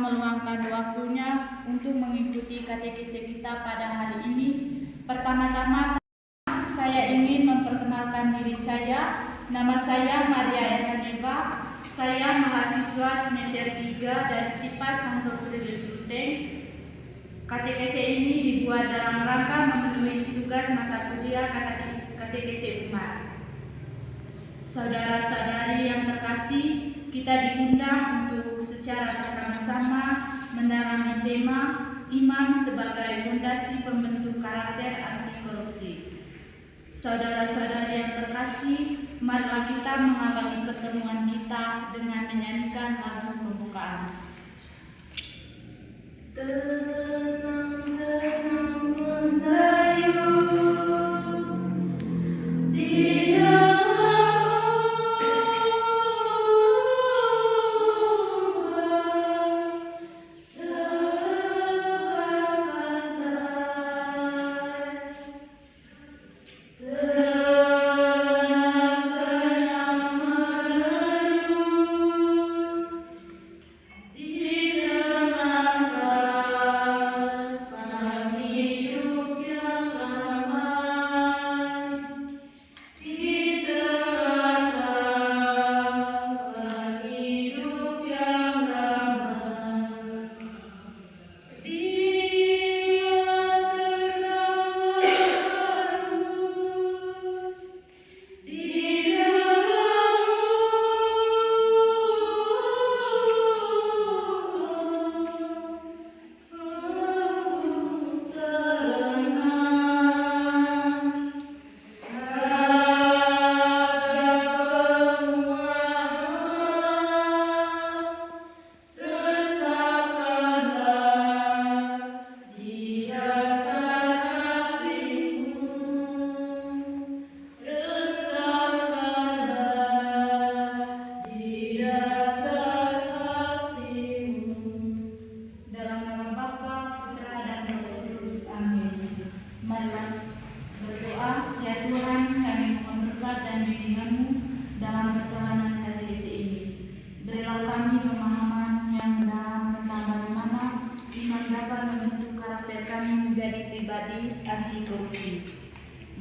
meluangkan waktunya untuk mengikuti katekese kita pada hari ini. Pertama-tama saya ingin memperkenalkan diri saya. Nama saya Maria Erhaneva. Saya mahasiswa semester 3 dari STIPA Santo Sudelius Ruteng. Katekese ini dibuat dalam rangka memenuhi tugas mata kuliah katekese umat. Saudara-saudari yang terkasih, kita diundang untuk secara bersama-sama mendalami tema iman sebagai fondasi pembentuk karakter anti korupsi. Saudara-saudari yang terkasih, marilah kita mengawali pertemuan kita dengan menyanyikan lagu pembukaan. Tenang, tenang mendayung di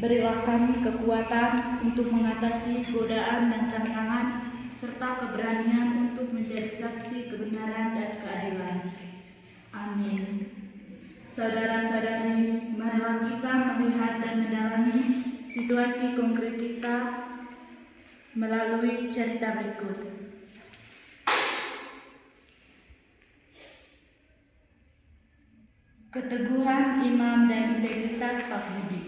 Berilah kami kekuatan untuk mengatasi godaan dan tantangan, serta keberanian untuk menjadi saksi kebenaran dan keadilan. Amin. Saudara-saudari, marilah kita melihat dan mendalami situasi konkret kita melalui cerita berikut. Keteguhan iman dan integritas Pak Budi.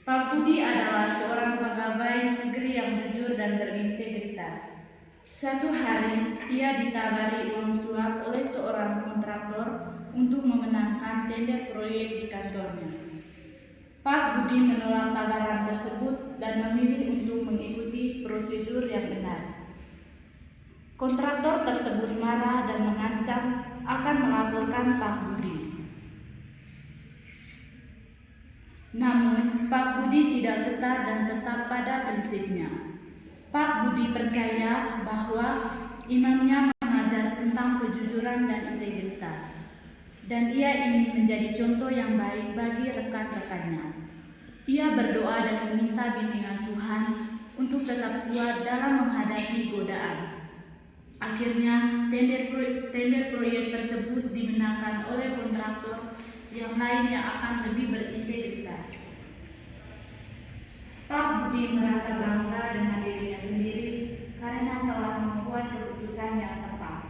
Pak Budi adalah seorang pegawai negeri yang jujur dan berintegritas. Suatu hari, ia ditawari uang suap oleh seorang kontraktor untuk memenangkan tender proyek di kantornya. Pak Budi menolak tawaran tersebut dan memilih untuk mengikuti prosedur yang benar. Kontraktor tersebut marah dan mengancam akan melaporkan Pak Budi. Namun, Pak Budi tidak getar dan tetap pada prinsipnya. Pak Budi percaya bahwa imannya mengajar tentang kejujuran dan integritas, dan ia ingin menjadi contoh yang baik bagi rekan-rekannya. Ia berdoa dan meminta bimbingan Tuhan untuk tetap kuat dalam menghadapi godaan. Akhirnya, tender proyek tersebut dimenangkan oleh kontraktor yang lain yang akan lebih berintegritas. Pak Budi merasa bangga dengan dirinya sendiri karena telah membuat keputusan yang tepat.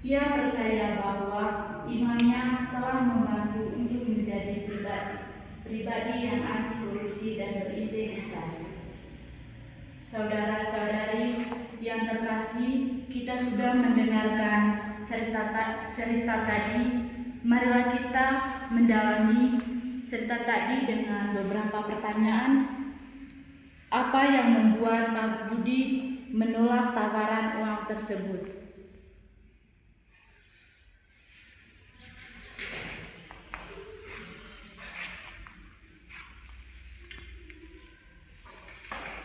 Ia percaya bahwa imannya telah membantu untuk menjadi pribadi yang anti korupsi dan berintegritas. Saudara-saudari yang terkasih, kita sudah mendengarkan cerita tadi. Marilah kita mendalami cerita tadi dengan beberapa pertanyaan. Apa yang membuat Pak Budi menolak tawaran uang tersebut?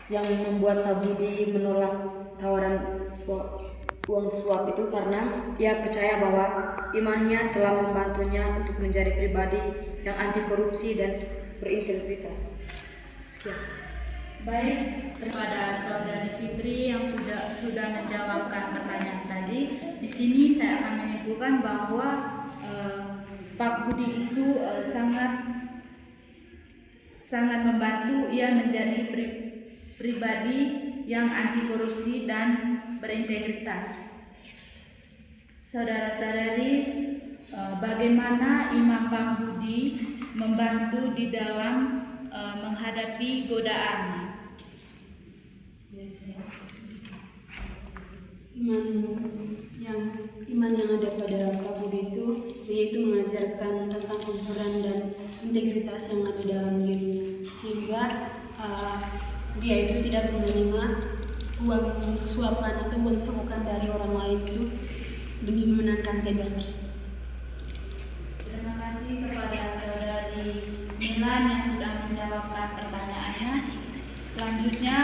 Yang membuat Pak Budi menolak tawaran suap uang suap itu karena ia percaya bahwa imannya telah membantunya untuk menjadi pribadi yang anti korupsi dan berintegritas. Sekian. Baik, kepada Saudari Fitri yang sudah menjawabkan pertanyaan tadi, di sini saya akan menyimpulkan bahwa Pak Budi itu sangat membantu ia menjadi pribadi yang anti korupsi dan berintegritas. Saudara-saudari, bagaimana Imam Pak Budi membantu di dalam menghadapi godaan? Iman yang ada pada Pak Budi itu yaitu mengajarkan tentang kejujuran dan integritas yang ada dalam dirinya, sehingga dia itu tidak menerima uang suapan atau uang sogokan dari orang lain itu demi memenangkan tender tersebut. Terima kasih kepada Saudari Milan yang sudah menjawabkan pertanyaannya. Selanjutnya,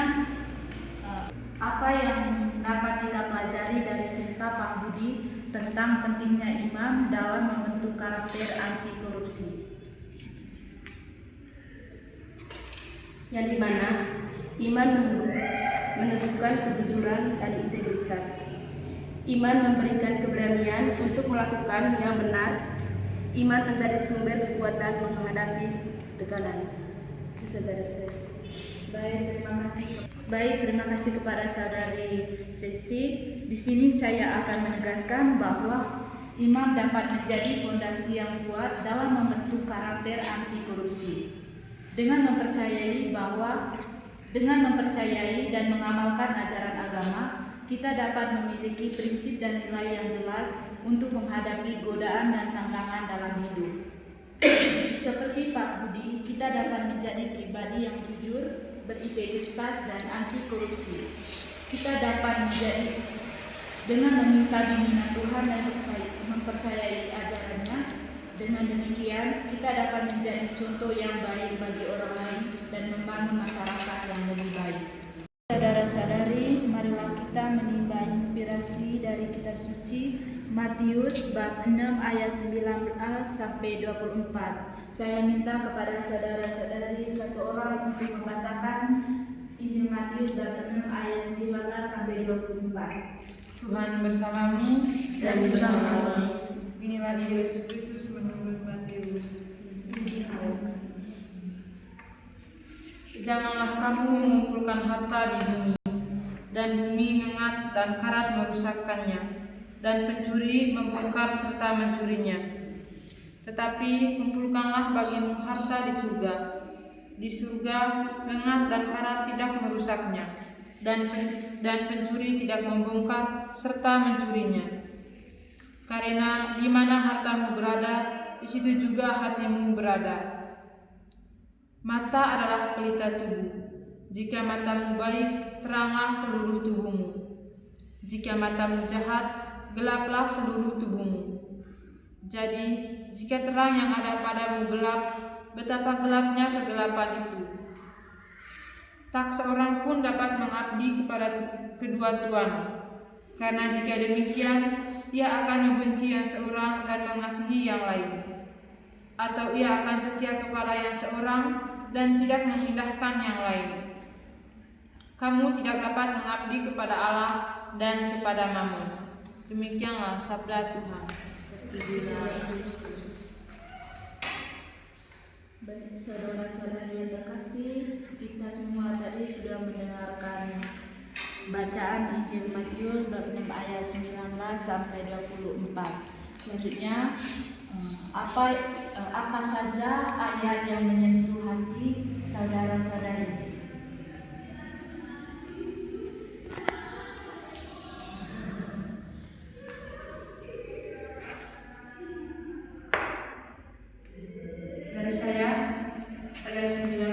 apa yang dapat kita pelajari dari cerita Pak Budi tentang pentingnya imam dalam membentuk karakter anti korupsi? Yang dimana iman menunjukkan kejujuran dan integritas. Iman memberikan keberanian untuk melakukan yang benar. Iman menjadi sumber kekuatan menghadapi tekanan. Itu saja dari saya. Baik, terima kasih kepada Saudari Siti. Di sini saya akan menegaskan bahwa imam dapat menjadi fondasi yang kuat dalam membentuk karakter anti korupsi. Dengan mempercayai dan mengamalkan ajaran agama, kita dapat memiliki prinsip dan nilai yang jelas untuk menghadapi godaan dan tantangan dalam hidup. Seperti Pak Budi, kita dapat menjadi pribadi yang jujur, berintegritas dan anti korupsi. Kita dapat menjadi dengan meminta bimbingan Tuhan dan mempercayai ajarannya. Dengan demikian, kita dapat menjadi contoh yang baik bagi orang lain dan membangun masyarakat yang lebih baik. Saudara-saudari, marilah kita menimba inspirasi dari kitab suci Matius bab 6 ayat 19 sampai 24. Saya minta kepada saudara-saudari satu orang untuk membacakan Injil Matius bab 6 ayat 19 sampai 24. Tuhan bersamamu Dan bersamamu. Inilah Injil Yesus Kristus menurut Matius. Janganlah kamu mengumpulkan harta di bumi, dan bumi ngengat dan karat merusakkannya, dan pencuri membongkar serta mencurinya. Tetapi kumpulkanlah bagimu harta di surga. Di surga ngengat dan karat tidak merusaknya, dan pencuri tidak membongkar serta mencurinya. Karena di mana hartamu berada, di situ juga hatimu berada. Mata adalah pelita tubuh. Jika matamu baik, teranglah seluruh tubuhmu. Jika matamu jahat, gelaplah seluruh tubuhmu. Jadi, jika terang yang ada padamu gelap, betapa gelapnya kegelapan itu. Tak seorang pun dapat mengabdi kepada kedua tuan. Karena jika demikian, ia akan membenci yang seorang dan mengasihi yang lain. Atau ia akan setia kepada yang seorang dan tidak mengindahkan yang lain. Kamu tidak dapat mengabdi kepada Allah dan kepada Mammon. Demikianlah sabda Tuhan. Baik, saudara-saudari yang terkasih, kita semua tadi sudah mendengarkan bacaan Injil Matius bab 6 ayat 19 sampai 24. Selanjutnya, apa saja ayat yang menyentuh hati saudara-saudari? Dari saya, ayat 19